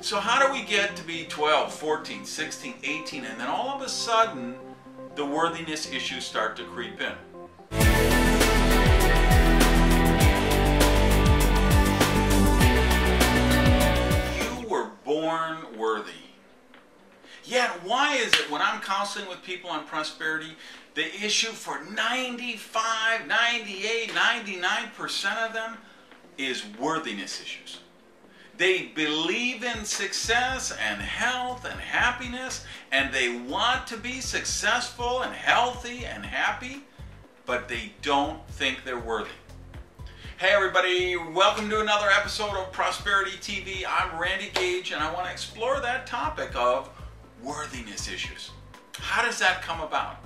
So how do we get to be 12, 14, 16, 18, and then all of a sudden the worthiness issues start to creep in? You were born worthy. Yet why is it when I'm counseling with people on prosperity, the issue for 95, 98, 99% of them is worthiness issues? They believe in success and health and happiness, and they want to be successful and healthy and happy, but they don't think they're worthy. Hey everybody, welcome to another episode of Prosperity TV. I'm Randy Gage, and I want to explore that topic of worthiness issues. How does that come about?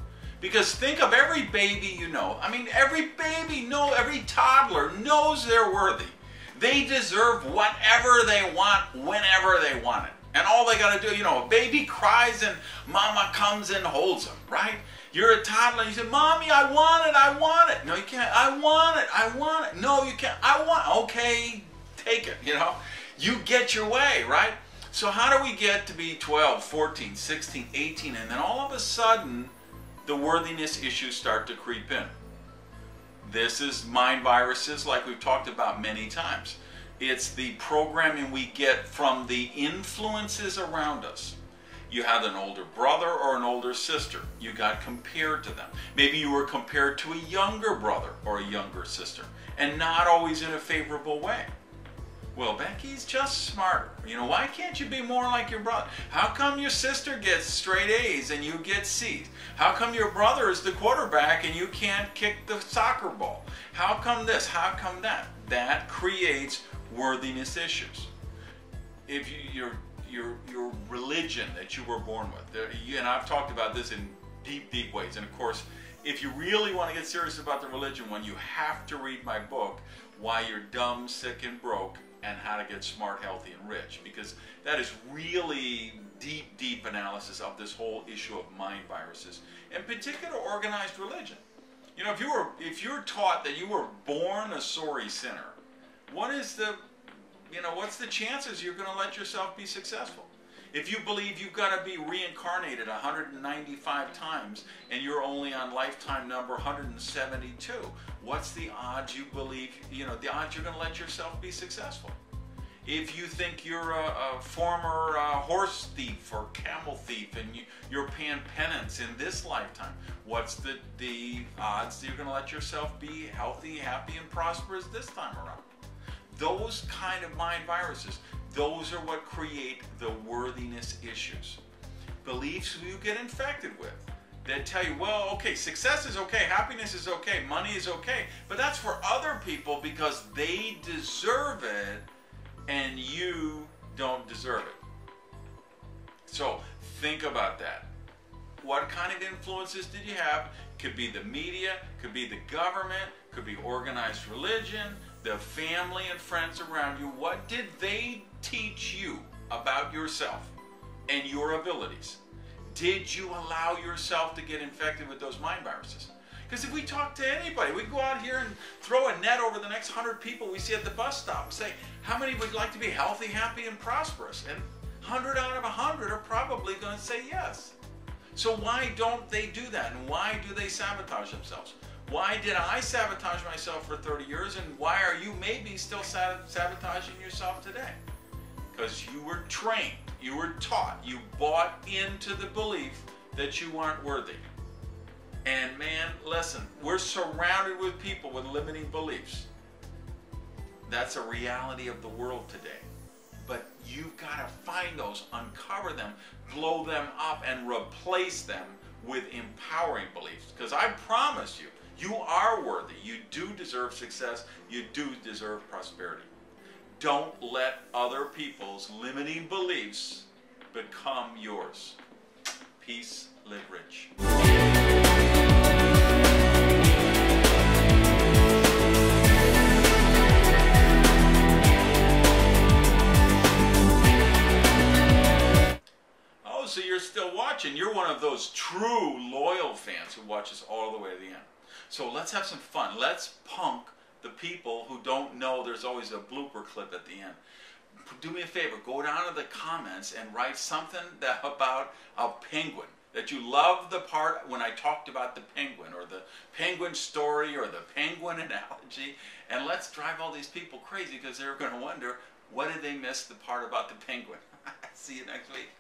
Because think of every baby you know. I mean, every baby every toddler knows they're worthy. They deserve whatever they want, whenever they want it. And all they got to do, a baby cries and mama comes and holds them, right? You're a toddler and you say, Mommy, I want it, I want it. No, you can't. I want it, I want it. No, you can't. I want, okay, take it, You get your way, right? So how do we get to be 12, 14, 16, 18, and then all of a sudden the worthiness issues start to creep in? This is mind viruses, like we've talked about many times. It's the programming we get from the influences around us. You had an older brother or an older sister. You got compared to them. Maybe you were compared to a younger brother or a younger sister, and not always in a favorable way. Well, Becky's just smarter. Why can't you be more like your brother? How come your sister gets straight A's and you get C's? How come your brother is the quarterback and you can't kick the soccer ball? How come this? How come that? That creates worthiness issues. If your religion that you were born with, and I've talked about this in deep ways, and of course, if you really want to get serious about the religion one, you have to read my book, Why You're Dumb, Sick, and Broke, and How to Get Smart, Healthy, and Rich, because that is really deep analysis of this whole issue of mind viruses, in particular organized religion. If you're taught that you were born a sorry sinner, what's the chances you're going to let yourself be successful? If you believe you've got to be reincarnated 195 times and you're only on lifetime number 172, what's the odds you believe, the odds you're going to let yourself be successful? If you think you're a former horse thief or camel thief and you're paying penance in this lifetime, what's the odds that you're going to let yourself be healthy, happy, and prosperous this time around? Those kind of mind viruses, those are what create the worthiness issues. Beliefs you get infected with that tell you, well, okay, success is okay, happiness is okay, money is okay, but that's for other people because they deserve it and you don't deserve it. So think about that. What kind of influences did you have? Could be the media, could be the government, could be organized religion, the family and friends around you. What did they teach you about yourself and your abilities? Did you allow yourself to get infected with those mind viruses? Because if we talk to anybody, we go out here and throw a net over the next 100 people we see at the bus stop and say, how many would like to be healthy, happy, and prosperous? And 100 out of 100 are probably going to say yes. So why don't they do that? And why do they sabotage themselves? Why did I sabotage myself for 30 years, and why are you maybe still sabotaging yourself today? Because you were trained, you were taught, you bought into the belief that you aren't worthy. And man, listen, we're surrounded with people with limiting beliefs. That's a reality of the world today. But you've got to find those, uncover them, blow them up, and replace them with empowering beliefs. Because I promise you, you are worthy. You do deserve success. You do deserve prosperity. Don't let other people's limiting beliefs become yours. Peace, live rich. Oh, so you're still watching. You're one of those true loyal fans who watches all the way to the end. So let's have some fun. Let's punk the people who don't know there's always a blooper clip at the end. do me a favor, go down to the comments and write something about a penguin. That you love the part when I talked about the penguin, or the penguin story, or the penguin analogy. And let's drive all these people crazy, because they're going to wonder, what did they miss the part about the penguin? See you next week.